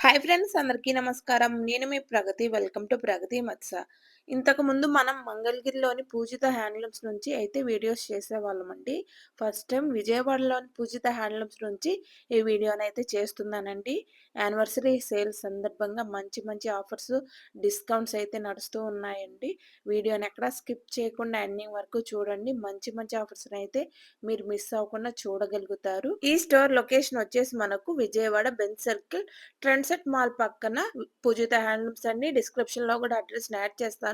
Hi friends, అందరికీ నమస్కారం. నేను మీ ప్రగతి. వెల్కమ్ టు ప్రగతి మత్స. ఇంతకుముందు మనం మంగళగిరిలోని పూజిత హ్యాండ్లూమ్స్ నుంచి అయితే వీడియోస్ చేసేవాళ్ళమండి. ఫస్ట్ టైం విజయవాడలోని పూజిత హ్యాండ్లూమ్స్ నుంచి ఈ వీడియోనైతే చేస్తున్నానండి. యానివర్సరీ సేల్ సందర్భంగా మంచి మంచి ఆఫర్స్, డిస్కౌంట్స్ అయితే నడుస్తూ ఉన్నాయండి. వీడియోని ఎక్కడా స్కిప్ చేయకుండా ఎండింగ్ వరకు చూడండి. మంచి మంచి ఆఫర్స్‌నైతే మీరు మిస్ అవ్వకుండా చూడగలుగుతారు. ఈ స్టోర్ లొకేషన్ వచ్చేసి మనకు విజయవాడ బెంజ్ సర్కిల్ ట్రెండ్సెట్ మాల్ పక్కన పూజిత హ్యాండ్లూమ్స్ అండి. డిస్క్రిప్షన్‌లో కూడా అడ్రస్‌ని యాడ్ చేస్తాను.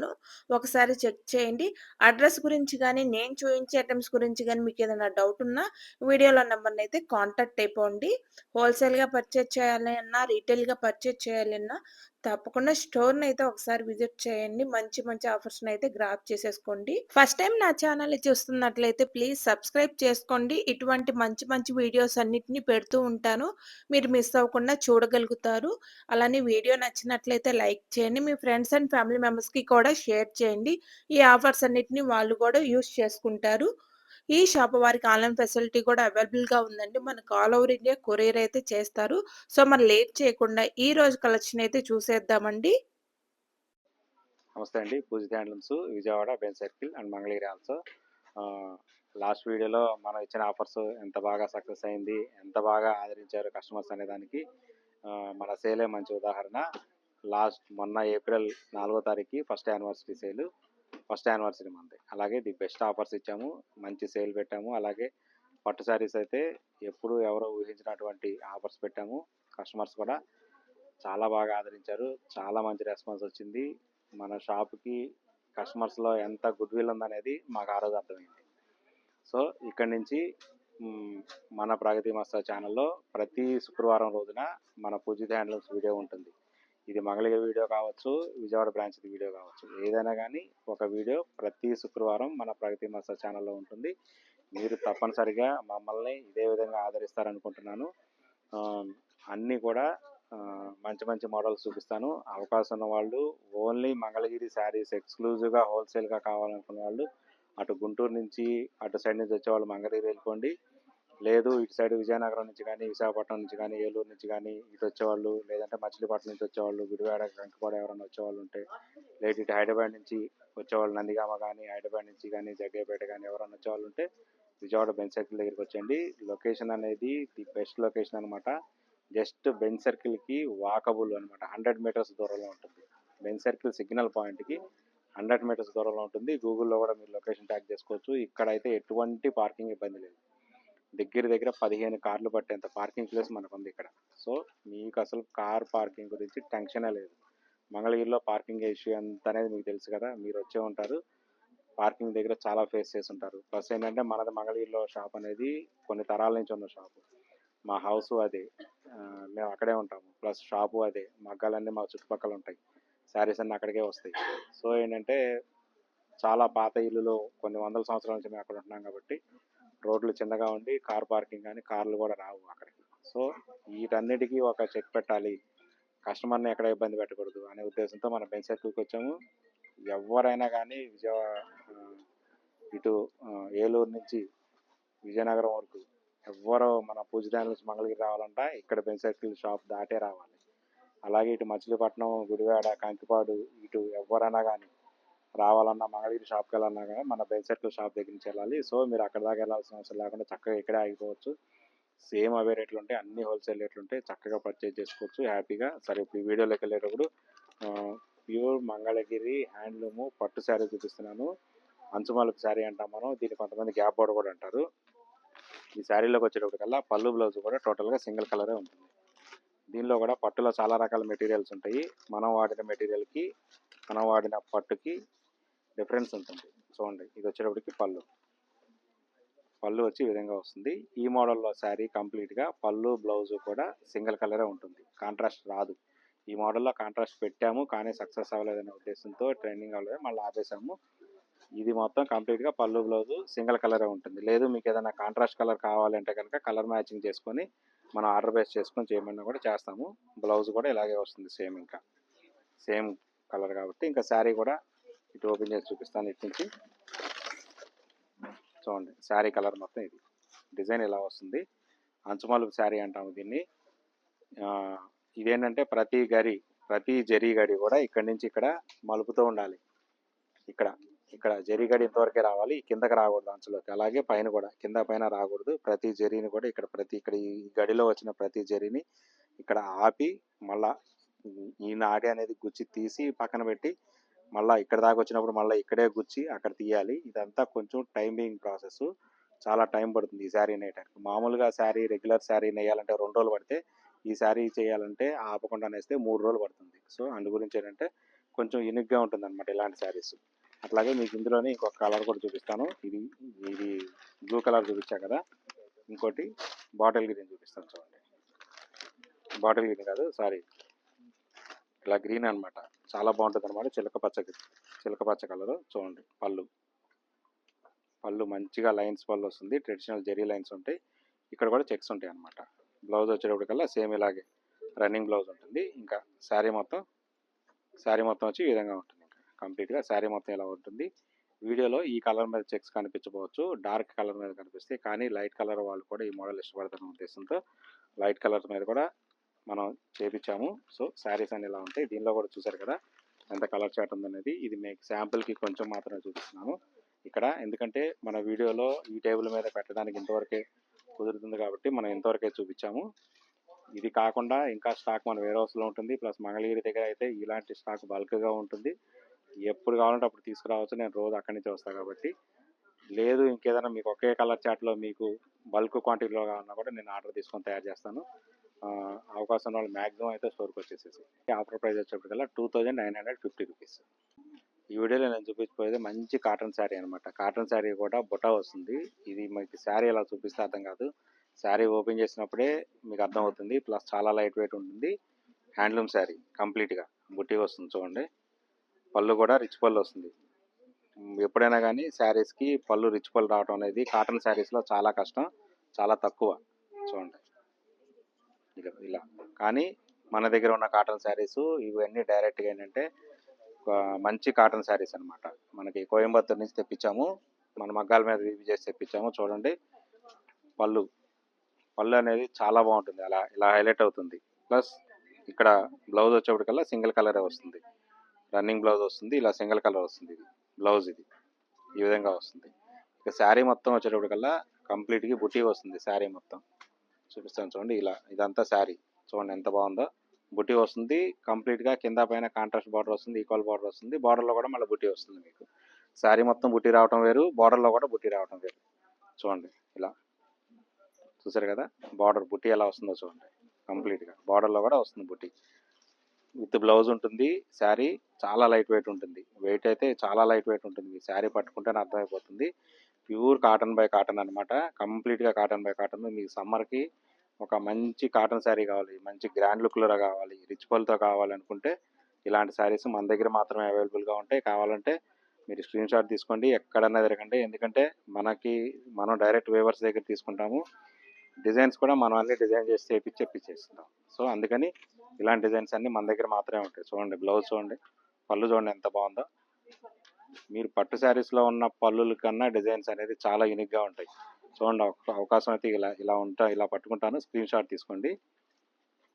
ఒకసారి చెక్ చేయండి. అడ్రస్ గురించి గానీ, నేను చూయించే ఐటెమ్స్ గురించి గానీ మీకేదైనా డౌట్ ఉన్నా వీడియోలో నంబర్‌నైతే కాంటాక్ట్ అయిపోండి. హోల్‌సేల్‌గా పర్చేజ్ చేయాలి అన్నా, రీటైల్‌గా పర్చేజ్ చేయాలి అన్నా తప్పకుండా స్టోర్‌నైతే ఒకసారి విజిట్ చేయండి. మంచి మంచి ఆఫర్స్‌నైతే గ్రాబ్ చేసేసుకోండి. ఫస్ట్ టైం నా ఛానల్‌ని చూస్తున్నట్లయితే ప్లీజ్ సబ్స్క్రైబ్ చేసుకోండి. ఇటువంటి మంచి మంచి వీడియోస్ అన్నిటిని పెడుతూ ఉంటాను. మీరు మిస్ అవ్వకుండా చూడగలుగుతారు. అలానే వీడియో నచ్చినట్లయితే లైక్ చేయండి. మీ ఫ్రెండ్స్ అండ్ ఫ్యామిలీ మెంబర్స్‌కి కూడా షేర్ చేయండి. ఈ ఆఫర్స్ అన్నిటిని వాళ్ళు కూడా యూజ్ చేసుకుంటారు. ఈ షాప్ వారికి ఆన్‌లైన్ ఫెసిలిటీ కూడా అవైలబుల్‌గా ఉందండి. మనకు ఆల్ ఓవర్ ఇండియా కొరియర్ అయితే చేస్తారు. సో, మరి లేట్ చేయకుండా ఈ రోజు కలెక్షన్ అయితే చూసేద్దామండి. నమస్తే అండి. Poojitha handlooms Vijayawada Benz circle and Mangalagiri also. Last వీడియోలో మనం ఇచ్చిన ఆఫర్స్ ఎంత బాగా సక్సెస్ అయింది, ఎంత బాగా ఆదరించారు కస్టమర్స్ అనే దానికి మన సేలే మంచి ఉదాహరణ. మొన్న ఏప్రిల్ 4వ తారీఖుకి ఫస్ట్ యానివర్సరీ మంది. అలాగే ది బెస్ట్ ఆఫర్స్ ఇచ్చాము, మంచి సేల్ పెట్టాము. అలాగే పట్టు శారీస్ అయితే ఎప్పుడు ఎవరో ఊహించినటువంటి ఆఫర్స్ పెట్టాము. కస్టమర్స్ కూడా చాలా బాగా ఆదరించారు. చాలా మంచి రెస్పాన్స్ వచ్చింది. మన షాప్కి కస్టమర్స్లో ఎంత గుడ్ విల్ ఉందనేది మాకు ఆ రోజు అర్థమైంది. సో ఇక్కడి నుంచి మన ప్రగతి మస్తా ఛానల్లో ప్రతి శుక్రవారం రోజున మన పూజిత హ్యాండ్లూమ్స్ వీడియో ఉంటుంది. ఇది మంగళగిరి వీడియో కావచ్చు, విజయవాడ బ్రాంచ్ వీడియో కావచ్చు, ఏదైనా కానీ ఒక వీడియో ప్రతి శుక్రవారం మన ప్రగతి మస్తా ఛానల్లో ఉంటుంది. మీరు తప్పనిసరిగా మమ్మల్ని ఇదే విధంగా ఆదరిస్తారనుకుంటున్నాను. అన్నీ కూడా మంచి మంచి మోడల్స్ చూపిస్తాను. అవకాశం ఉన్న వాళ్ళు ఓన్లీ మంగళగిరి శారీస్ ఎక్స్క్లూజివ్గా హోల్సేల్గా కావాలనుకున్న వాళ్ళు అటు గుంటూరు నుంచి అటు సైడ్ నుంచి వచ్చేవాళ్ళు మంగళగిరి వెళ్ళిపోండి. లేదు ఇటు సైడ్ విజయనగరం నుంచి కానీ, విశాఖపట్నం నుంచి కానీ, ఏలూరు నుంచి కానీ ఇటు వచ్చేవాళ్ళు, లేదంటే మచిలీపట్నం నుంచి వచ్చేవాళ్ళు, గుడివాడ కంకిపాడ ఎవరైనా వచ్చేవాళ్ళు ఉంటే, లేదు ఇటు హైదరాబాద్ నుంచి వచ్చేవాళ్ళు నందిగామ కానీ, హైదరాబాద్ నుంచి కానీ, జగ్గయ్యపేట కానీ ఎవరైనా వచ్చేవాళ్ళు ఉంటే విజయవాడ బెంజ్ సర్కిల్ దగ్గరికి వచ్చండి. లొకేషన్ అనేది ది బెస్ట్ లొకేషన్ అనమాట. జస్ట్ బెంజ్ సర్కిల్కి వాకబుల్ అనమాట. 100 మీటర్స్ దూరంలో ఉంటుంది. బెంజ్ సర్కిల్ సిగ్నల్ పాయింట్కి 100 మీటర్స్ దూరంలో ఉంటుంది. గూగుల్లో కూడా మీరు లొకేషన్ ట్యాగ్ చేసుకోవచ్చు. ఇక్కడైతే ఎటువంటి పార్కింగ్ ఇబ్బంది లేదు. దగ్గర 15 కార్లు పట్టేంత పార్కింగ్ ప్లేస్ మనకు ఉంది ఇక్కడ. సో మీకు అసలు కార్ పార్కింగ్ గురించి టెన్షనే లేదు. మంగళగిరిలో పార్కింగ్ ఇష్యూ ఎంత అనేది మీకు తెలుసు కదా, మీరు వచ్చే ఉంటారు. పార్కింగ్ దగ్గర చాలా ఫేస్ చేసి ఉంటారు. ప్లస్ ఏంటంటే మనది మంగళగిరిలో షాప్ అనేది కొన్ని తరాల నుంచి ఉన్న షాపు. మా హౌస్ అదే, మేము అక్కడే ఉంటాము. ప్లస్ షాపు అదే, మగ్గాలన్నీ మా చుట్టుపక్కల ఉంటాయి. శారీస్ అన్నీ అక్కడికే వస్తాయి. సో ఏంటంటే చాలా పాత ఇల్లులో కొన్ని వందల సంవత్సరాల నుంచి మేము అక్కడ ఉంటున్నాం కాబట్టి రోడ్లు చిన్నగా ఉండి కార్ పార్కింగ్ కానీ కార్లు కూడా రావు అక్కడికి. సో వీటన్నిటికీ ఒక చెక్ పెట్టాలి, కస్టమర్ని ఎక్కడ ఇబ్బంది పెట్టకూడదు అనే ఉద్దేశంతో మనం బెంజ్ సర్కిల్కి వచ్చాము. ఎవరైనా కానీ ఇటు ఏలూరు నుంచి విజయనగరం వరకు ఎవ్వరో మన పూజిత నుంచి మంగళగిరి రావాలంటే ఇక్కడ బెంజ్ సర్కిల్ షాప్ దాటే రావాలి. అలాగే ఇటు మచిలీపట్నం, గుడివాడ, కంకిపాడు ఇటు ఎవరైనా కానీ రావాలన్నా, మంగళగిరి షాప్కి వెళ్ళాలన్నా కానీ మన బెంజ్ సర్కిల్ షాప్ దగ్గర నుంచి వెళ్ళాలి. సో మీరు అక్కడ దాకా వెళ్ళాల్సిన అవసరం లేకుండా చక్కగా ఇక్కడే ఆగిపోవచ్చు. సేమ్ అవే రేట్లు ఉంటాయి, అన్ని హోల్సేల్ రేట్లు ఉంటాయి, చక్కగా పర్చేజ్ చేసుకోవచ్చు హ్యాపీగా. సరే ఇప్పుడు ఈ వీడియోలోకి వెళ్ళేటప్పుడు ప్యూర్ మంగళగిరి హ్యాండ్లూము పట్టు శారీ చూపిస్తున్నాను. అంచుమలుపు శారీ అంటాం మనం, దీన్ని కొంతమంది గ్యాప్ బోర్డర్ కూడా అంటారు. ఈ శారీలోకి వచ్చేటప్పటికల్లా పళ్ళు బ్లౌజ్ కూడా టోటల్గా సింగిల్ కలరే ఉంటుంది. దీనిలో కూడా పట్టులో చాలా రకాల మెటీరియల్స్ ఉంటాయి. మనం వాడిన మెటీరియల్కి మనం వాడిన పట్టుకి డిఫరెన్స్ ఉంటుంది. చూడండి, ఇది వచ్చేటప్పటికి పళ్ళు వచ్చి ఈ విధంగా వస్తుంది. ఈ మోడల్లో శారీ కంప్లీట్గా పళ్ళు బ్లౌజ్ కూడా సింగిల్ కలరే ఉంటుంది, కాంట్రాస్ట్ రాదు. ఈ మోడల్లో కాంట్రాస్ట్ పెట్టాము కానీ సక్సెస్ అవ్వలేదనే ఉద్దేశంతో ట్రెండింగ్ అవ్వలేదు, మళ్ళీ ఆపేసాము. ఇది మొత్తం కంప్లీట్గా పళ్ళు బ్లౌజ్ సింగిల్ కలరే ఉంటుంది. లేదు మీకు ఏదైనా కాంట్రాస్ట్ కలర్ కావాలంటే కనుక కలర్ మ్యాచింగ్ చేసుకొని మనం ఆర్డర్ బేస్ చేసుకొని చేయమన్నా కూడా చేస్తాము. బ్లౌజ్ కూడా ఇలాగే వస్తుంది, సేమ్ కలర్ కాబట్టి. ఇంకా శారీ కూడా ఇటు ఓపెన్ చేసి చూపిస్తాను. ఇటు నుంచి చూడండి, శారీ కలర్ మొత్తం ఇది, డిజైన్ ఇలా వస్తుంది. అంచుమలుపు శారీ అంటాము దీన్ని. ఇదేంటంటే ప్రతి జరీ గడి కూడా ఇక్కడి నుంచి ఇక్కడ మలుపుతూ ఉండాలి. ఇక్కడ ఇక్కడ జరీ గడి ఇంతవరకే రావాలి, కిందకి రాకూడదు అంచులోకి. అలాగే పైన కూడా కింద పైన రాకూడదు. ప్రతి జరీని కూడా ఇక్కడ ఈ గడిలో వచ్చిన ప్రతి జరీని ఇక్కడ ఆపి మళ్ళా ఈ నాడి అనేది గుచ్చి తీసి పక్కన పెట్టి మళ్ళీ ఇక్కడ దాకా వచ్చినప్పుడు మళ్ళీ ఇక్కడే గుచ్చి అక్కడ తీయాలి. ఇదంతా కొంచెం టైమింగ్ ప్రాసెస్, చాలా టైం పడుతుంది ఈ శారీ నేయడానికి. మామూలుగా రెగ్యులర్ శారీ నేయాలంటే 2 రోజులు పడితే ఈ శారీ చేయాలంటే ఆపకుండా నేస్తే 3 రోజులు పడుతుంది. సో అందు గురించి ఏంటంటే కొంచెం యూనిక్గా ఉంటుంది అనమాట ఇలాంటి శారీస్. అట్లాగే మీకు ఇందులోనే ఇంకొక కలర్ కూడా చూపిస్తాను. ఇది ఇది బ్లూ కలర్ చూపించా కదా, ఇంకోటి బాటిల్ గ్రీన్ చూపిస్తాను చూడండి. బాటిల్ గ్రీన్ కాదు, సారీ, ఇలా గ్రీన్ అనమాట. చాలా బాగుంటుంది అనమాట. చిలక పచ్చ కలర్. చూడండి పళ్ళు మంచిగా లైన్స్ పళ్ళు వస్తుంది. ట్రెడిషనల్ జెరీ లైన్స్ ఉంటాయి. ఇక్కడ కూడా చెక్స్ ఉంటాయి అనమాట. బ్లౌజ్ వచ్చేటప్పటికల్లా సేమ్ ఇలాగే రన్నింగ్ బ్లౌజ్ ఉంటుంది. ఇంకా శారీ మొత్తం వచ్చి ఈ విధంగా ఉంటుంది. ఇంకా కంప్లీట్గా శారీ మొత్తం ఇలా ఉంటుంది. వీడియోలో ఈ కలర్ మీద చెక్స్ కనిపించవచ్చు, డార్క్ కలర్ మీద కనిపిస్తాయి. కానీ లైట్ కలర్ వాళ్ళు కూడా ఈ మోడల్ ఇష్టపడతారన్న ఉద్దేశంతో లైట్ కలర్ మీద కూడా మనం చేపించాము. సో శారీస్ అని ఇలా ఉంటాయి. దీనిలో కూడా చూసారు కదా ఎంత కలర్ చాట్ ఉందనేది. ఇది మీకు శాంపుల్కి కొంచెం మాత్రమే చూపిస్తున్నాను ఇక్కడ. ఎందుకంటే మన వీడియోలో ఈ టేబుల్ మీద పెట్టడానికి ఇంతవరకే కుదురుతుంది కాబట్టి మనం ఇంతవరకే చూపించాము. ఇది కాకుండా ఇంకా స్టాక్ మన వేరే హౌస్లో ఉంటుంది. ప్లస్ మంగళగిరి దగ్గర అయితే ఇలాంటి స్టాక్ బల్క్గా ఉంటుంది. ఎప్పుడు కావాలంటే అప్పుడు తీసుకురావచ్చు. నేను రోజు అక్కడి నుంచి వస్తాను కాబట్టి. లేదు ఇంకేదైనా మీకు ఒకే కలర్ చాట్లో మీకు బల్క్ క్వాంటిటీలో కావాలన్నా కూడా నేను ఆర్డర్ తీసుకొని తయారు చేస్తాను. అవకాశం వాళ్ళు మ్యాక్సిమం అయితే స్టోర్కి వచ్చేసేసి. ఆఫర్ ప్రైస్ వచ్చేప్పటికల్లా 2950 రూపీస్. ఈ వీడియోలో నేను చూపించబోయేది మంచి కాటన్ శారీ అనమాట. కాటన్ శారీ కూడా బుటా వస్తుంది. ఇది మీకు శారీ ఎలా చూపిస్తే అర్థం కాదు, శారీ ఓపెన్ చేసినప్పుడే మీకు అర్థమవుతుంది. ప్లస్ చాలా లైట్ వెయిట్ ఉంటుంది. హ్యాండ్లూమ్ శారీ కంప్లీట్గా బుట్టి వస్తుంది చూడండి. పళ్ళు కూడా రిచ్ పళ్ళు వస్తుంది. ఎప్పుడైనా కానీ శారీస్కి పళ్ళు రిచ్ పళ్ళు రావడం అనేది కాటన్ శారీస్లో చాలా కష్టం, చాలా తక్కువ. చూడండి ఇలా. కానీ మన దగ్గర ఉన్న కాటన్ శారీస్ ఇవన్నీ డైరెక్ట్గా ఏంటంటే మంచి కాటన్ శారీస్ అనమాట. మనకి కోయంబత్తూర్ నుంచి తెప్పించాము, మన మగ్గాల మీద రివ్యూ చేసి తెప్పించాము. చూడండి పళ్ళు అనేది చాలా బాగుంటుంది, అలా ఇలా హైలైట్ అవుతుంది. ప్లస్ ఇక్కడ బ్లౌజ్ వచ్చేప్పటికల్లా సింగిల్ కలరే వస్తుంది. రన్నింగ్ బ్లౌజ్ వస్తుంది. ఇలా సింగిల్ కలర్ వస్తుంది. ఇది బ్లౌజ్, ఇది ఈ విధంగా వస్తుంది. ఇక శారీ మొత్తం వచ్చేటప్పటికల్లా కంప్లీట్గా బుటీ వస్తుంది. శారీ మొత్తం చూపిస్తాను చూడండి. ఇలా ఇదంతా శారీ చూడండి ఎంత బాగుందో. బుటీ వస్తుంది కంప్లీట్గా. కింద పైన కాంట్రాస్ట్ బార్డర్ వస్తుంది, ఈక్వల్ బార్డర్ వస్తుంది. బార్డర్లో కూడా మళ్ళీ బుటీ వస్తుంది. మీకు శారీ మొత్తం బుటీ రావడం వేరు, బార్డర్లో కూడా బుటీ రావడం వేరు. చూడండి ఇలా చూసారు కదా బార్డర్ బుటీ ఎలా వస్తుందో చూడండి. కంప్లీట్గా బార్డర్లో కూడా వస్తుంది బుటీ. విత్ బ్లౌజ్ ఉంటుంది. శారీ చాలా లైట్ వెయిట్ ఉంటుంది. వెయిట్ అయితే చాలా లైట్ వెయిట్ ఉంటుంది. ఈ శారీ పట్టుకుంటేనే అర్థమైపోతుంది. ప్యూర్ కాటన్ బై కాటన్ అనమాట. కంప్లీట్గా కాటన్ బై కాటన్. మీకు సమ్మర్కి ఒక మంచి కాటన్ శారీ కావాలి, మంచి గ్రాండ్ లుక్లో కావాలి, రిచ్ పల్తో కావాలనుకుంటే ఇలాంటి శారీస్ మన దగ్గర మాత్రమే అవైలబుల్గా ఉంటాయి. కావాలంటే మీరు స్క్రీన్ షాట్ తీసుకోండి, ఎక్కడన్నా తిరగండి. ఎందుకంటే మనం డైరెక్ట్ వేవర్స్ దగ్గర తీసుకుంటాము. డిజైన్స్ కూడా మనం అన్ని డిజైన్ చేసి తెప్పించేస్తాం. సో అందుకని ఇలాంటి డిజైన్స్ అన్ని మన దగ్గర మాత్రమే ఉంటాయి. చూడండి బ్లౌజ్ చూడండి, పళ్ళు చూడండి ఎంత బాగుందో. మీరు పట్టు శారీస్లో ఉన్న పళ్ళుల కన్నా డిజైన్స్ అనేది చాలా యూనిక్గా ఉంటాయి. చూడండి అవకాశం అయితే ఇలా పట్టుకుంటాను, స్క్రీన్ షాట్ తీసుకోండి.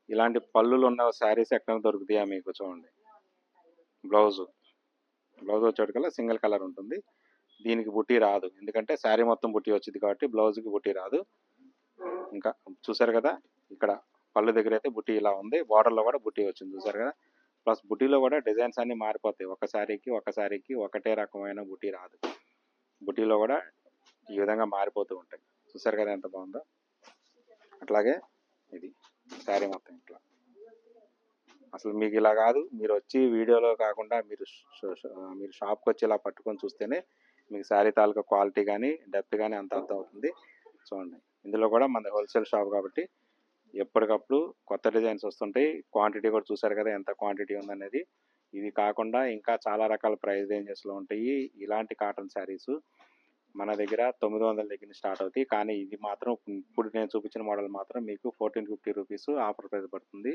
ఇలాంటి పళ్ళులు ఉన్న శారీస్ ఎక్కడ దొరుకుతాయా మీకు? చూడండి బ్లౌజ్ వచ్చేటికల్లా సింగిల్ కలర్ ఉంటుంది. దీనికి బుట్టి రాదు, ఎందుకంటే శారీ మొత్తం బుట్టి వచ్చింది కాబట్టి బ్లౌజ్కి బుట్టి రాదు. ఇంకా చూసారు కదా ఇక్కడ పళ్ళు దగ్గర అయితే బుట్టి ఇలా ఉంది, బార్డర్లో కూడా బుట్టి వచ్చింది చూసారు కదా. ప్లస్ బుట్టీలో కూడా డిజైన్స్ అన్ని మారిపోతాయి. ఒక శారీకి ఒకటే రకమైన బుట్టి రాదు. బుట్టీలో కూడా ఈ విధంగా మారిపోతూ ఉంటాయి. చూసారు కదా ఎంత బాగుందో. అట్లాగే ఇది శారీ మొత్తం ఇట్లా. అసలు మీకు ఇలా కాదు, మీరు వచ్చి వీడియోలో కాకుండా మీరు షాప్కి వచ్చి ఇలా పట్టుకొని చూస్తేనే మీకు శారీ తాలూకా క్వాలిటీ కానీ డెప్త్ కానీ అంత అర్థం అవుతుంది. చూడండి ఇందులో కూడా మన హోల్సేల్ షాప్ కాబట్టి ఎప్పటికప్పుడు కొత్త డిజైన్స్ వస్తుంటాయి. క్వాంటిటీ కూడా చూసారు కదా ఎంత క్వాంటిటీ ఉందనేది. ఇవి కాకుండా ఇంకా చాలా రకాల ప్రైస్ రేంజెస్లో ఉంటాయి. ఇలాంటి కాటన్ శారీస్ మన దగ్గర 900 దగ్గర స్టార్ట్ అవుతాయి. కానీ ఇది మాత్రం ఇప్పుడు నేను చూపించిన మోడల్ మాత్రం మీకు 1450 రూపీస్ ఆఫర్ ప్రైస్ పడుతుంది.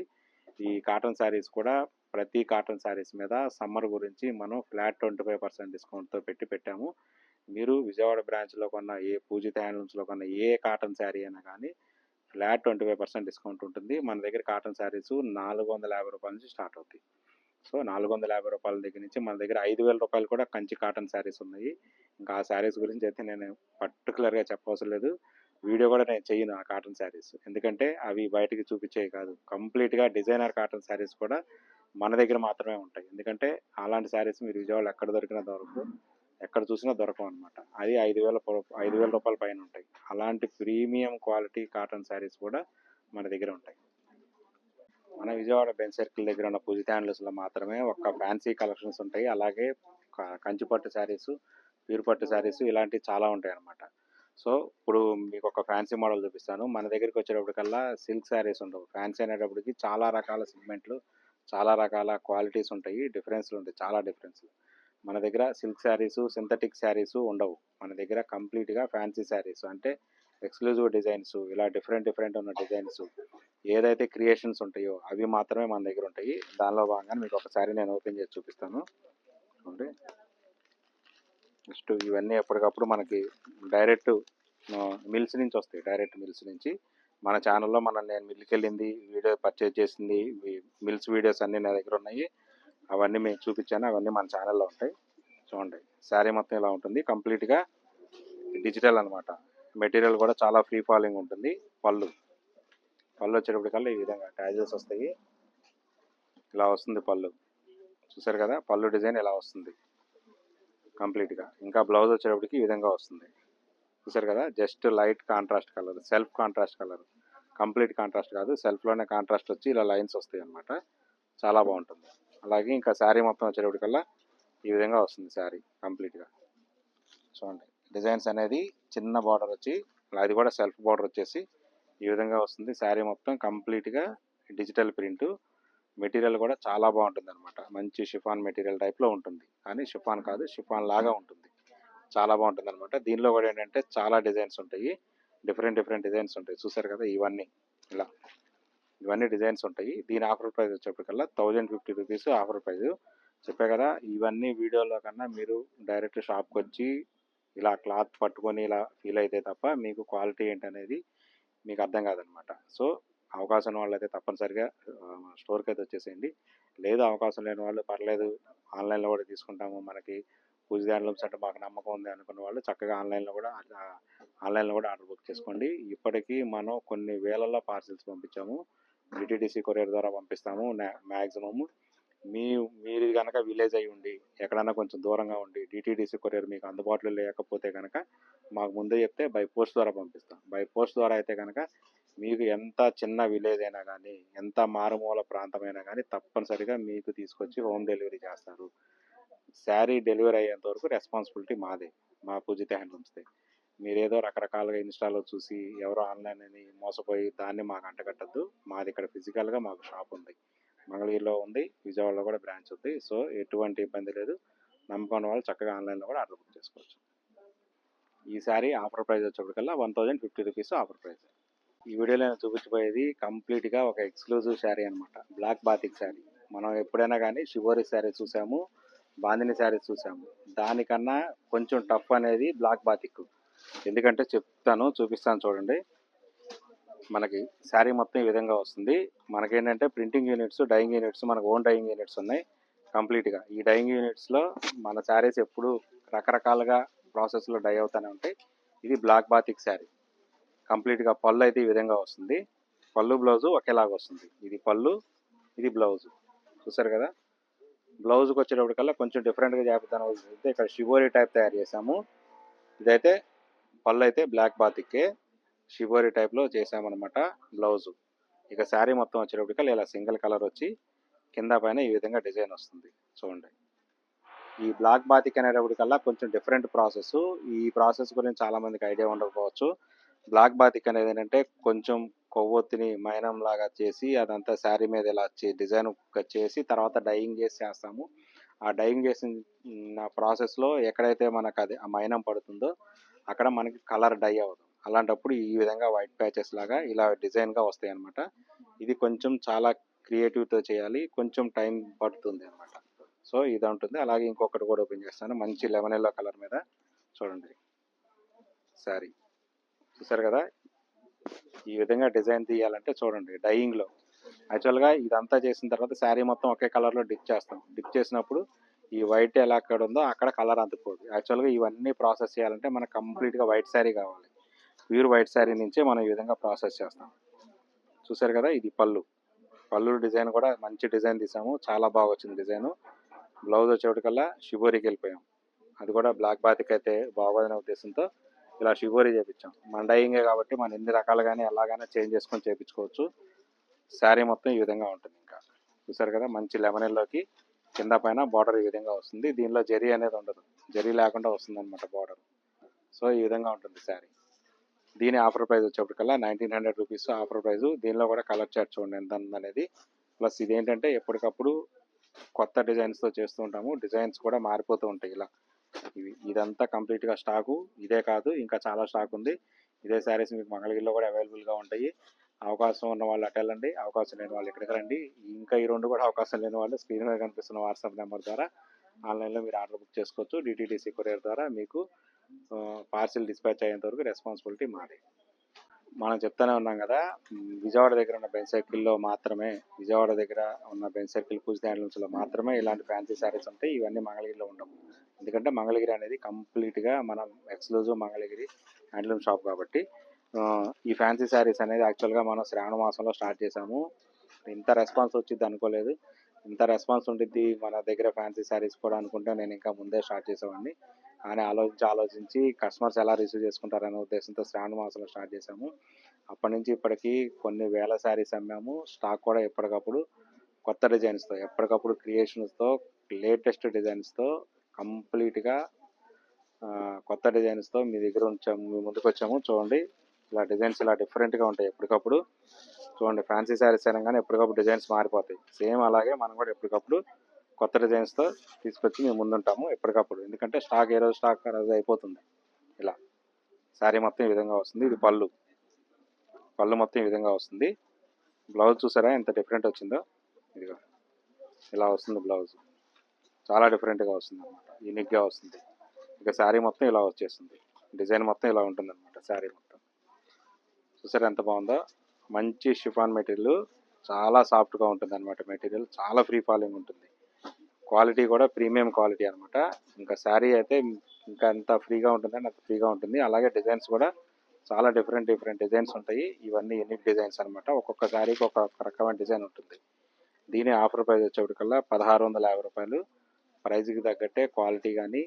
ఈ కాటన్ శారీస్ కూడా ప్రతి కాటన్ శారీస్ మీద సమ్మర్ గురించి మనం ఫ్లాట్ 25% డిస్కౌంట్తో పెట్టాము. మీరు విజయవాడ బ్రాంచ్లో కొన్న పూజిత హ్యాండ్లూమ్స్లో కొన్న ఏ కాటన్ శారీ అయినా కానీ ఫ్లాట్ 25% డిస్కౌంట్ ఉంటుంది. మన దగ్గర కాటన్ శారీస్ ₹450 నుంచి స్టార్ట్ అవుతాయి. సో ₹450 దగ్గర నుంచి మన దగ్గర ₹5000 కూడా కంచి కాటన్ శారీస్ ఉన్నాయి. ఇంకా ఆ శారీస్ గురించి అయితే నేను పర్టికులర్గా చెప్పవసరం లేదు. వీడియో కూడా నేను చేయను ఆ కాటన్ శారీస్, ఎందుకంటే అవి బయటికి చూపించేవి కాదు. కంప్లీట్గా డిజైనర్ కాటన్ శారీస్ కూడా మన దగ్గర మాత్రమే ఉంటాయి. ఎందుకంటే అలాంటి శారీస్ మీరు విజయవాడలో ఎక్కడ దొరికినా దొరకవు, ఎక్కడ చూసినా దొరకవు అనమాట. అది ₹5000 పైన ఉంటాయి. అలాంటి ప్రీమియం క్వాలిటీ కాటన్ శారీస్ కూడా మన దగ్గర ఉంటాయి. మన విజయవాడ బెంచ్ సర్కిల్ దగ్గర ఉన్న పూజిత హ్యాండ్లూమ్స్లో మాత్రమే ఒక ఫ్యాన్సీ కలెక్షన్స్ ఉంటాయి. అలాగే కంచి పట్టు శారీస్, ప్యూర్ పట్టు శారీస్ ఇలాంటివి చాలా ఉంటాయి అన్నమాట. సో ఇప్పుడు మీకు ఒక ఫ్యాన్సీ మోడల్ చూపిస్తాను. మన దగ్గరికి వచ్చేటప్పటికల్లా సిల్క్ శారీస్ ఉండవు. ఫ్యాన్సీ అనేటప్పటికి చాలా రకాల సెగ్మెంట్లు, చాలా రకాల క్వాలిటీస్ ఉంటాయి, డిఫరెన్స్లు ఉంటాయి, చాలా డిఫరెన్స్లు. మన దగ్గర సిల్క్ శారీస్, సింథటిక్ శారీస్ ఉండవు. మన దగ్గర కంప్లీట్గా ఫ్యాన్సీ శారీస్ అంటే ఎక్స్క్లూజివ్ డిజైన్స్, ఇలా డిఫరెంట్ ఉన్న డిజైన్స్ ఏదైతే క్రియేషన్స్ ఉంటాయో అవి మాత్రమే మన దగ్గర ఉంటాయి. దానిలో భాగంగా మీకు ఒకసారి నేను ఓపెన్ చేసి చూపిస్తాను. చూడండి, నెక్స్ట్ ఇవన్నీ ఎప్పటికప్పుడు మనకి డైరెక్ట్ మిల్స్ నుంచి వస్తాయి. డైరెక్ట్ మిల్స్ నుంచి మన ఛానల్లో నేను మిల్కి వెళ్ళింది, వీడియో పర్చేజ్ చేసింది, మిల్స్ వీడియోస్ అన్నీ నా దగ్గర ఉన్నాయి. అవన్నీ మీకు చూపించాను, అవన్నీ మన ఛానల్లో ఉంటాయి. చూడండి, శారీ మొత్తం ఇలా ఉంటుంది, కంప్లీట్గా డిజిటల్ అనమాట. మెటీరియల్ కూడా చాలా ఫ్రీ ఫాలింగ్ ఉంటుంది. పళ్ళు వచ్చేటప్పటికల్లా ఈ విధంగా ట్యాజెస్ వస్తాయి. ఇలా వస్తుంది పళ్ళు, చూసారు కదా, పళ్ళు డిజైన్ ఇలా వస్తుంది కంప్లీట్గా. ఇంకా బ్లౌజ్ వచ్చేటప్పటికి ఈ విధంగా వస్తుంది, చూసారు కదా. Just light contrast colour, self contrast colour, complete contrast కాదు, సెల్ఫ్లోనే కాంట్రాస్ట్ వచ్చి ఇలా లైన్స్ వస్తాయి అనమాట. చాలా బాగుంటుంది. అలాగే ఇంకా శారీ మొత్తం వచ్చేటప్పటికల్లా ఈ విధంగా వస్తుంది శారీ కంప్లీట్గా. చూడండి, డిజైన్స్ అనేది చిన్న బార్డర్ వచ్చి, అది కూడా సెల్ఫ్ బార్డర్ వచ్చేసి ఈ విధంగా వస్తుంది. శారీ మొత్తం కంప్లీట్గా డిజిటల్ ప్రింట్. మెటీరియల్ కూడా చాలా బాగుంటుంది అనమాట. మంచి షిఫాన్ మెటీరియల్ టైప్లో ఉంటుంది, కానీ షిఫాన్ కాదు, షిఫాన్ లాగా ఉంటుంది. చాలా బాగుంటుంది అనమాట. దీనిలో కూడా ఏంటంటే చాలా డిజైన్స్ ఉంటాయి, డిఫరెంట్ డిజైన్స్ ఉంటాయి. చూసారు కదా, ఇవన్నీ డిజైన్స్ ఉంటాయి. దీని ఆఫర్ ప్రైస్ వచ్చేప్పటికల్లా ₹1050 ఆఫర్ ప్రైస్. చెప్పే కదా, ఇవన్నీ వీడియోలో కన్నా మీరు డైరెక్ట్ షాప్కి వచ్చి ఇలా క్లాత్ పట్టుకొని ఇలా ఫీల్ అయితే తప్ప మీకు క్వాలిటీ ఏంటనేది మీకు అర్థం కాదనమాట. సో అవకాశం ఉన్న వాళ్ళైతే తప్పనిసరిగా స్టోర్కి అయితే వచ్చేసేయండి. లేదు అవకాశం లేని వాళ్ళు పర్లేదు, ఆన్లైన్లో కూడా తీసుకుంటాము, మనకి పూజిత హ్యాండ్లూమ్స్ అంటే మాకు నమ్మకం ఉంది అనుకున్న వాళ్ళు చక్కగా ఆన్లైన్లో కూడా ఆర్డర్ బుక్ చేసుకోండి. ఇప్పటికీ మనం కొన్ని వేలల్లో పార్సిల్స్ పంపించాము. డిటీడీసీ కొరియర్ ద్వారా పంపిస్తాము. మ్యాక్సిమము మీరు కనుక విలేజ్ అయి ఉండి ఎక్కడన్నా కొంచెం దూరంగా ఉండి డిటీడీసీ కొరియర్ మీకు అందుబాటులో లేకపోతే కనుక మాకు ముందే చెప్తే బై పోస్ట్ ద్వారా పంపిస్తాం. బై పోస్ట్ ద్వారా అయితే కనుక మీకు ఎంత చిన్న విలేజ్ అయినా కానీ, ఎంత మారుమూల ప్రాంతమైనా కానీ తప్పనిసరిగా మీకు తీసుకొచ్చి హోమ్ డెలివరీ చేస్తారు. శారీ డెలివరీ అయ్యేంత వరకు రెస్పాన్సిబిలిటీ మాదే, మా పూజిత హ్యాండ్లూమ్స్దే. మీరేదో రకరకాలుగా ఇన్స్టాలో చూసి ఎవరో ఆన్లైన్ అని మోసపోయి దాన్ని మాకు అంటగట్టద్దు. మాది ఇక్కడ ఫిజికల్గా మాకు షాప్ ఉంది, మంగళగిరిలో ఉంది, విజయవాడలో కూడా బ్రాంచ్ ఉంది. సో ఎటువంటి ఇబ్బంది లేదు. నమ్మకం ఉన్న వాళ్ళు చక్కగా ఆన్లైన్లో కూడా ఆర్డర్ బుక్ చేసుకోవచ్చు. ఈ శారీ ఆఫర్ ప్రైస్ వచ్చేప్పటికల్లా ₹1050 ఆఫర్ ప్రైస్. ఈ వీడియోలో నేను చూపించబోయేది కంప్లీట్గా ఒక ఎక్స్క్లూజివ్ శారీ అనమాట. Black batik sari. మనం ఎప్పుడైనా కానీ షివోరి శారీ చూసాము, బాందిని శారీస్ చూసాము. దానికన్నా కొంచెం టఫ్ అనేది బ్లాక్ బాతిక్. ఎందుకంటే చూపిస్తాను చూడండి. మనకి శారీ మొత్తం ఈ విధంగా వస్తుంది. మనకేంటంటే ప్రింటింగ్ యూనిట్స్, డైయింగ్ యూనిట్స్, మనకు ఓన్ డైయింగ్ యూనిట్స్ ఉన్నాయి కంప్లీట్గా. ఈ డైయింగ్ యూనిట్స్లో మన శారీస్ ఎప్పుడు రకరకాలుగా ప్రాసెస్లో డై అవుతూనే ఉంటాయి. ఇది బ్లాక్ బాతిక్ శారీ. కంప్లీట్గా పళ్ళు అయితే ఈ విధంగా వస్తుంది. పళ్ళు బ్లౌజు ఒకేలాగా వస్తుంది. ఇది పళ్ళు, ఇది బ్లౌజు, చూసారు కదా. బ్లౌజ్కి వచ్చేటప్పటికల్లా కొంచెం డిఫరెంట్గా చేద్దాం. ఇక్కడ షివోరి టైప్ తయారు చేసాము. ఇదైతే పళ్ళు అయితే బ్లాక్ బాతిక్కే, షివోరి టైప్లో చేసామన్నమాట బ్లౌజు. ఇక శారీ మొత్తం వచ్చేటప్పటికల్లా ఇలా సింగిల్ కలర్ వచ్చి కింద పైన ఈ విధంగా డిజైన్ వస్తుంది. చూడండి, ఈ బ్లాక్ బాతిక్ అనేటప్పటికల్లా కొంచెం డిఫరెంట్ ప్రాసెస్. ఈ ప్రాసెస్ గురించి చాలా మందికి ఐడియా ఉండకపోవచ్చు. బ్లాక్ బాతిక్ అనేది ఏంటంటే కొంచెం కొవ్వొత్తిని మైనం లాగా చేసి అదంతా శారీ మీద ఇలా డిజైన్ చేసి తర్వాత డైయింగ్ చేసి చేస్తాము. ఆ డైయింగ్ చేసిన ప్రాసెస్లో ఎక్కడైతే మనకు అది ఆ మైనం పడుతుందో అక్కడ మనకి కలర్ డై అవుతుంది. అలాంటప్పుడు ఈ విధంగా వైట్ ప్యాచెస్ లాగా ఇలా డిజైన్గా వస్తాయి అన్నమాట. ఇది కొంచెం చాలా క్రియేటివ్తో చేయాలి, కొంచెం టైం పడుతుంది అనమాట. సో ఇది ఉంటుంది. అలాగే ఇంకొకటి కూడా ఓపెన్ చేస్తాను. మంచి లెమన్ ఎల్లో కలర్ మీద చూడండి శారీ, చూసారు కదా. ఈ విధంగా డిజైన్ తీయాలంటే చూడండి డైయింగ్లో యాక్చువల్గా ఇదంతా చేసిన తర్వాత శారీ మొత్తం ఒకే కలర్లో డిప్ చేస్తాం. డిప్ చేసినప్పుడు ఈ వైట్ ఎలా అక్కడ ఉందో అక్కడ కలర్ అందుకోదు. యాక్చువల్గా ఇవన్నీ ప్రాసెస్ చేయాలంటే మనకు కంప్లీట్గా వైట్ శారీ కావాలి. ప్యూర్ వైట్ శారీ నుంచే మనం ఈ విధంగా ప్రాసెస్ చేస్తాం. చూసారు కదా, ఇది పళ్ళు. పళ్ళు డిజైన్ కూడా మంచి డిజైన్ తీసాము, చాలా బాగా వచ్చింది డిజైన్. బ్లౌజ్ వచ్చేటికల్లా షిబోరికి వెళ్ళిపోయాం. అది కూడా బ్లాక్ బాతిక్ అయితే బాగోదనే ఉద్దేశంతో ఇలా షిబోరి చేయించాం. మన డైయింగే కాబట్టి మనం ఎన్ని రకాలుగానే ఎలాగైనా చేంజ్ చేసుకొని చేయించుకోవచ్చు. శారీ మొత్తం ఈ విధంగా ఉంటుంది. ఇంకా చూసారు కదా, మంచి లెమన్ ఎల్లోకి కింద పైన బార్డర్ ఈ విధంగా వస్తుంది. దీనిలో జరీ అనేది ఉండదు, జరీ లేకుండా వస్తుంది అనమాట బార్డర్. సో ఈ విధంగా ఉంటుంది శారీ. దీని ఆఫర్ ప్రైస్ వచ్చేప్పటికల్లా 1900 రూపీస్ ఆఫర్ ప్రైస్. దీనిలో కూడా కలర్ చార్ట్ చూడండి ఎంత ఉందనేది. ప్లస్ ఇదేంటంటే ఎప్పటికప్పుడు కొత్త డిజైన్స్తో చేస్తూ ఉంటాము. డిజైన్స్ కూడా మారిపోతూ ఉంటాయి. ఇలా ఇదంతా కంప్లీట్గా స్టాకు. ఇదే కాదు, ఇంకా చాలా స్టాక్ ఉంది. ఇదే శారీస్ మీకు మంగళగిరిలో కూడా అవైలబుల్గా ఉంటాయి. అవకాశం ఉన్న వాళ్ళు అటు వెళ్ళండి, అవకాశం లేని వాళ్ళు ఇక్కడికి రండి. ఇంకా ఈ రెండు కూడా అవకాశం లేని వాళ్ళు స్క్రీన్ మీద కనిపిస్తున్న వాట్సాప్ నెంబర్ ద్వారా ఆన్లైన్లో మీరు ఆర్డర్ బుక్ చేసుకోవచ్చు. డిటీడీసీ కొరియర్ ద్వారా మీకు పార్సిల్ డిస్పాచ్ అయ్యేంత వరకు రెస్పాన్సిబిలిటీ మాది. మనం చెప్తానే ఉన్నాం కదా, విజయవాడ దగ్గర ఉన్న బెంచ్ సర్కిల్లో మాత్రమే, విజయవాడ దగ్గర ఉన్న బెంచ్ సర్కిల్ పూజిత హ్యాండ్లూమ్స్లో మాత్రమే ఇలాంటి ఫ్యాన్సీ శారీస్ ఉంటాయి. ఇవన్నీ మంగళగిరిలో ఉండవు. ఎందుకంటే మంగళగిరి అనేది కంప్లీట్గా మనం ఎక్స్క్లూజివ్ మంగళగిరి హ్యాండ్లూమ్ షాప్ కాబట్టి. ఈ ఫ్యాన్సీ శారీస్ అనేది యాక్చువల్గా మనం శ్రావణ మాసంలో స్టార్ట్ చేసాము. ఇంత రెస్పాన్స్ వచ్చింది అనుకోలేదు. ఇంత రెస్పాన్స్ ఉంటుంది మన దగ్గర ఫ్యాన్సీ శారీస్ కూడా అనుకుంటే నేను ఇంకా ముందే స్టార్ట్ చేసేవాడిని. కానీ ఆలోచించి కస్టమర్స్ ఎలా రిసీవ్ చేసుకుంటారనే ఉద్దేశంతో శ్రావణ మాసంలో స్టార్ట్ చేసాము. అప్పటి నుంచి ఇప్పటికీ కొన్ని వేల శారీస్ అమ్మాము. స్టాక్ కూడా ఎప్పటికప్పుడు కొత్త డిజైన్స్తో, ఎప్పటికప్పుడు క్రియేషన్స్తో, లేటెస్ట్ డిజైన్స్తో కంప్లీట్గా కొత్త డిజైన్స్తో మీ దగ్గర ఉంచాము, మీ ముందుకు వచ్చాము. చూడండి, ఇలా డిజైన్స్ ఇలా డిఫరెంట్గా ఉంటాయి ఎప్పటికప్పుడు. చూడండి, ఫ్యాన్సీ శారీస్ అనగానే ఎప్పటికప్పుడు డిజైన్స్ మారిపోతాయి. సేమ్ అలాగే మనం కూడా ఎప్పటికప్పుడు కొత్త డిజైన్స్తో తీసుకొచ్చి మేము ముందుంటాము ఎప్పటికప్పుడు. ఎందుకంటే స్టాక్ ఏ రోజు స్టాక్ ఆ రోజు అయిపోతుంది. ఇలా శారీ మొత్తం ఈ విధంగా వస్తుంది. ఇది పళ్ళు. పళ్ళు మొత్తం ఈ విధంగా వస్తుంది. బ్లౌజ్ చూసారా ఎంత డిఫరెంట్ వచ్చిందో. ఇదిగో ఇలా వస్తుంది బ్లౌజ్. చాలా డిఫరెంట్గా వస్తుంది అనమాట, యూనిక్గా వస్తుంది. ఇక శారీ మొత్తం ఇలా వచ్చేస్తుంది. డిజైన్ మొత్తం ఇలా ఉంటుంది అనమాట శారీ మొత్తం. చూసారా ఎంత బాగుందో. మంచి షిఫాన్ మెటీరియల్, చాలా సాఫ్ట్గా ఉంటుంది అనమాట మెటీరియల్. చాలా ఫ్రీ ఫాలింగ్ ఉంటుంది. క్వాలిటీ కూడా ప్రీమియం క్వాలిటీ అనమాట. ఇంకా శారీ అయితే ఇంకా ఎంత ఫ్రీగా ఉంటుందని అంత ఫ్రీగా ఉంటుంది. అలాగే డిజైన్స్ కూడా చాలా డిఫరెంట్ డిజైన్స్ ఉంటాయి. ఇవన్నీ యూనిక్ డిజైన్స్ అనమాట. ఒక్కొక్క శారీకి ఒక్కొక్క రకమైన డిజైన్ ఉంటుంది. దీని ఆఫర్ ప్రైస్ వచ్చేప్పటికల్లా 1650 రూపాయలు. ప్రైజ్కి తగ్గట్టే క్వాలిటీ కానీ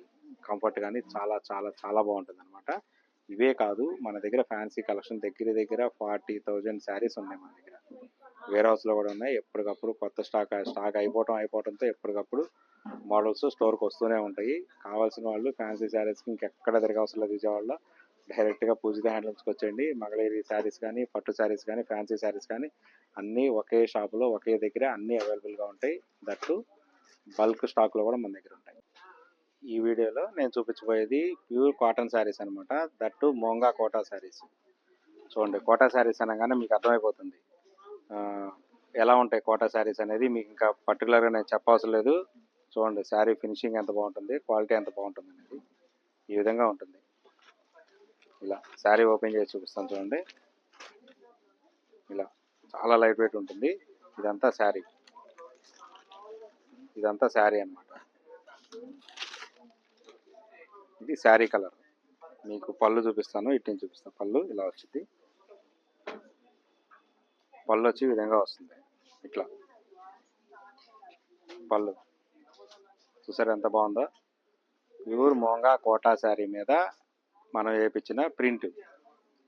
కంఫర్ట్ కానీ చాలా చాలా చాలా బాగుంటుంది అనమాట. ఇవే కాదు, మన దగ్గర ఫ్యాన్సీ కలెక్షన్ దగ్గర 40,000 శారీస్ ఉన్నాయి మన దగ్గర. వేర్ హౌస్లో కూడా ఉన్నాయి. ఎప్పటికప్పుడు కొత్త స్టాక్ అయిపోవడంతో ఎప్పటికప్పుడు మోడల్స్ స్టోర్కి వస్తూనే ఉంటాయి. కావాల్సిన వాళ్ళు ఫ్యాన్సీ శారీస్కి ఇంకెక్కడ తిరగవసరం లేదు. విజయవాడలో డైరెక్ట్గా పూజిత హ్యాండ్లూమ్స్కి వచ్చేయండి. మంగళగిరి శారీస్ కానీ, పట్టు శారీస్ కానీ, ఫ్యాన్సీ శారీస్ కానీ అన్నీ ఒకే షాపులో ఒకే దగ్గర అన్నీ అవైలబుల్గా ఉంటాయి. దట్టు బల్క్ స్టాక్లో కూడా మన దగ్గర ఉంటాయి. ఈ వీడియోలో నేను చూపించబోయేది ప్యూర్ కాటన్ శారీస్ అనమాట. దట్టు మోంగా కోటా శారీస్. చూడండి, కోటా శారీస్ అనగానే మీకు అర్థమైపోతుంది ఎలా ఉంటాయి కోటా శారీస్ అనేది. మీకు ఇంకా పర్టికులర్గా నేను చెప్పవసరం లేదు. చూడండి, శారీ ఫినిషింగ్ ఎంత బాగుంటుంది, క్వాలిటీ ఎంత బాగుంటుంది అనేది ఈ విధంగా ఉంటుంది. ఇలా శారీ ఓపెన్ చేసి చూపిస్తాను చూడండి. ఇలా చాలా లైట్ వెయిట్ ఉంటుంది. ఇదంతా శారీ అనమాట. ఇది శారీ కలర్. మీకు పళ్ళు చూపిస్తాను, ఇటు నుంచి చూపిస్తాను. పళ్ళు ఇలా వచ్చింది. పళ్ళు వచ్చి ఈ విధంగా వస్తుంది. ఇట్లా పళ్ళు చూసారు ఎంత బాగుందో. ప్యూర్ మోంగా కోటా శారీ మీద మనం వేయించిన ప్రింట్,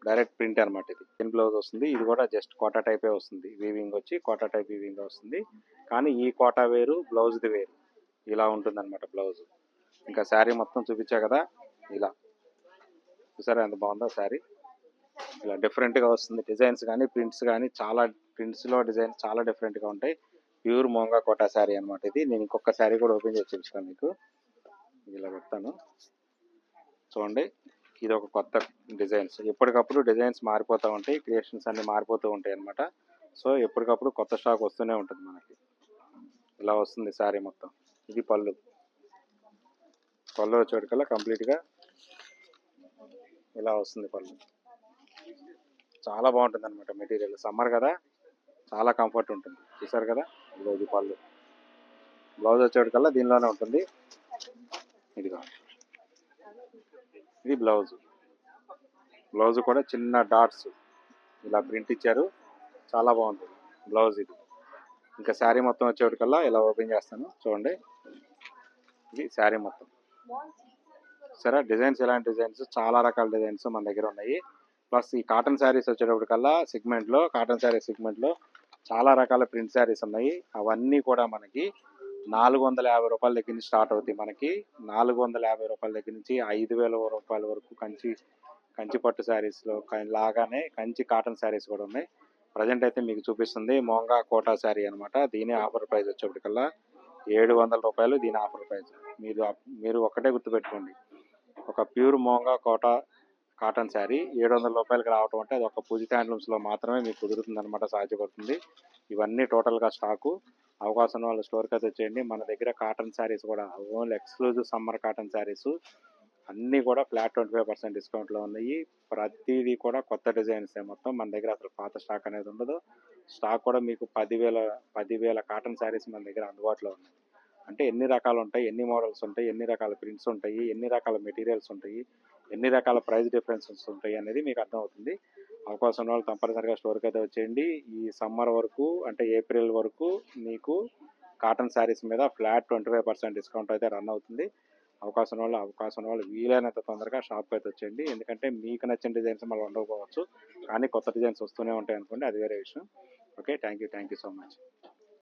డైరెక్ట్ ప్రింట్ అనమాట. ఇది ప్లెయిన్ బ్లౌజ్ వస్తుంది. ఇది కూడా జస్ట్ కోటా టైపే వస్తుంది. వీవింగ్ వచ్చి కోటా టైప్ వీవింగ్ వస్తుంది. కానీ ఈ కోటా వేరు, బ్లౌజ్ది వేరు. ఇలా ఉంటుంది అనమాట బ్లౌజ్. ఇంకా శారీ మొత్తం చూపించా కదా, ఇలా చూసారా ఎంత బాగుందో శారీ. ఇలా డిఫరెంట్గా వస్తుంది. డిజైన్స్ కానీ ప్రింట్స్ కానీ చాలా, ప్రింట్స్లో డిజైన్ చాలా డిఫరెంట్గా ఉంటాయి. ప్యూర్ మోంగా కోటా శారీ అనమాట ఇది. నేను ఇంకొక శారీ కూడా ఓపెన్ చేసి చూపిస్తాను మీకు. ఇలా పెడతాను చూడండి. ఇది ఒక కొత్త డిజైన్స్. ఎప్పటికప్పుడు డిజైన్స్ మారిపోతూ ఉంటాయి, క్రియేషన్స్ అన్ని మారిపోతూ ఉంటాయి అనమాట. సో ఎప్పటికప్పుడు కొత్త స్టాక్ వస్తూనే ఉంటుంది మనకి. ఇలా వస్తుంది శారీ మొత్తం. ఇది పళ్ళు. పళ్ళు వచ్చేటికల్లా కంప్లీట్గా ఇలా వస్తుంది పళ్ళు. చాలా బాగుంటుంది అనమాట మెటీరియల్. సమ్మర్ కదా, చాలా కంఫర్ట్ ఉంటుంది. చూసారు కదా, ఇది పళ్ళు. బ్లౌజ్ వచ్చేటికల్లా దీనిలోనే ఉంటుంది. ఇదిగో, ఇది బ్లౌజ్. బ్లౌజ్ కూడా చిన్న డాట్స్ ఇలా ప్రింట్ ఇచ్చారు, చాలా బాగుంటుంది బ్లౌజ్ ఇది. ఇంకా శారీ మొత్తం వచ్చేటికల్లా ఇలా ఓపెన్ చేస్తాను చూడండి. ఇది శారీ మొత్తం. సరే, డిజైన్స్ ఎలాంటి డిజైన్స్, చాలా రకాల డిజైన్స్ మన దగ్గర ఉన్నాయి. ప్లస్ ఈ కాటన్ శారీస్ వచ్చేటప్పటికల్లా కాటన్ శారీ సెగ్మెంట్లో చాలా రకాల ప్రింట్ శారీస్ ఉన్నాయి. అవన్నీ కూడా మనకి 450 రూపాయల దగ్గర నుంచి స్టార్ట్ అవుతాయి. మనకి 450 రూపాయల దగ్గర నుంచి 5000 రూపాయల వరకు కంచి పట్టు శారీస్లో లాగానే కంచి కాటన్ శారీస్ కూడా ఉన్నాయి. ప్రజెంట్ అయితే మీకు చూపిస్తుంది మోంగా కోటా శారీ అనమాట. దీని ఆఫర్ ప్రైస్ వచ్చేప్పటికల్లా 700 రూపాయలు. దీని ఆఫర్ ప్రైస్ మీరు ఒక్కటే గుర్తుపెట్టుకోండి, ఒక ప్యూర్ మోంగా కోటా కాటన్ శారీ 700 రూపాయలకి రావటం అంటే అది ఒక పూజిత హ్యాండ్లూమ్స్లో మాత్రమే మీకు కుదురుతుంది అనమాట, సాధ్యపడుతుంది. ఇవన్నీ టోటల్గా స్టాకు. అవకాశం ఉన్న వాళ్ళు స్టోర్కి అయితే వచ్చేయండి. మన దగ్గర కాటన్ శారీస్ కూడా only exclusive summer cotton saris అన్నీ కూడా ఫ్లాట్ 25% డిస్కౌంట్లో ఉన్నాయి. ప్రతిదీ కూడా కొత్త డిజైన్స్ మొత్తం. మన దగ్గర అసలు పాత స్టాక్ అనేది ఉండదు. స్టాక్ కూడా మీకు 10,000 కాటన్ శారీస్ మన దగ్గర అందుబాటులో ఉన్నాయి. అంటే ఎన్ని రకాలు ఉంటాయి, ఎన్ని మోడల్స్ ఉంటాయి, ఎన్ని రకాల ప్రింట్స్ ఉంటాయి, ఎన్ని రకాల మెటీరియల్స్ ఉంటాయి, ఎన్ని రకాల ప్రైస్ డిఫరెన్సెస్ ఉంటాయి అనేది మీకు అర్థమవుతుంది. అవకాశం ఉన్న వాళ్ళు తప్పనిసరిగా స్టోర్కి అయితే వచ్చేయండి. ఈ సమ్మర్ వరకు అంటే ఏప్రిల్ వరకు మీకు కాటన్ శారీస్ మీద ఫ్లాట్ 25% డిస్కౌంట్ అయితే రన్ అవుతుంది. అవకాశం ఉన్న వాళ్ళు వీలైనంత తొందరగా షాప్కి అయితే వచ్చేయండి. ఎందుకంటే మీకు నచ్చిన డిజైన్స్ మళ్ళీ ఉండకపోవచ్చు, కానీ కొత్త డిజైన్స్ వస్తూనే ఉంటాయి అనుకోండి, అది వేరే విషయం. Okay, thank you so much.